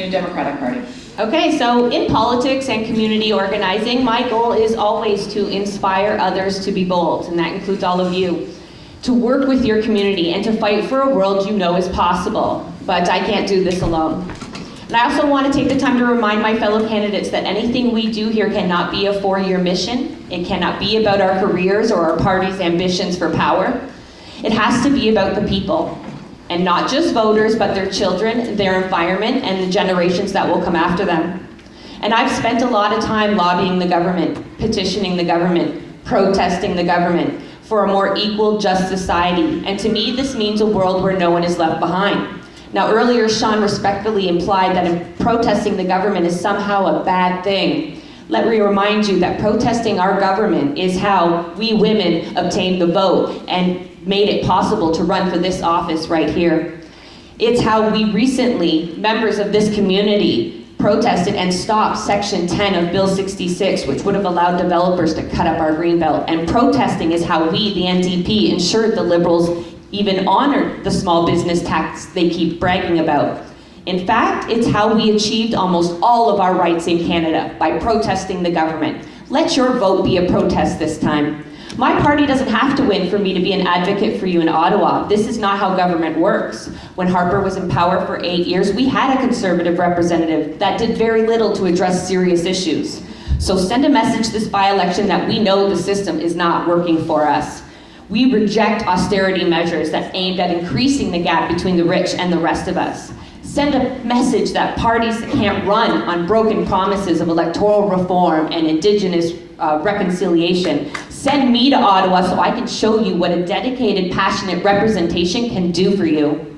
New Democratic Party. Okay, so in politics and community organizing, my goal is always to inspire others to be bold, and that includes all of you, to work with your community and to fight for a world you know is possible. But I can't do this alone. And I also want to take the time to remind my fellow candidates that anything we do here cannot be a four-year mission. It cannot be about our careers or our party's ambitions for power. It has to be about the people. And not just voters, but their children, their environment, and the generations that will come after them. And I've spent a lot of time lobbying the government, petitioning the government, protesting the government for a more equal, just society. And to me, this means a world where no one is left behind. Now, earlier, Sean respectfully implied that protesting the government is somehow a bad thing. Let me remind you that protesting our government is how we women obtained the vote and made it possible to run for this office right here. It's how we recently, members of this community, protested and stopped Section 10 of Bill 66, which would have allowed developers to cut up our greenbelt. And protesting is how we, the NDP, ensured the Liberals even honored the small business tax they keep bragging about. In fact, it's how we achieved almost all of our rights in Canada, by protesting the government. Let your vote be a protest this time. My party doesn't have to win for me to be an advocate for you in Ottawa. This is not how government works. When Harper was in power for 8 years, we had a Conservative representative that did very little to address serious issues. So send a message this by-election that we know the system is not working for us. We reject austerity measures that aimed at increasing the gap between the rich and the rest of us. Send a message that parties can't run on broken promises of electoral reform and Indigenous reconciliation. Send me to Ottawa so I can show you what a dedicated, passionate representation can do for you.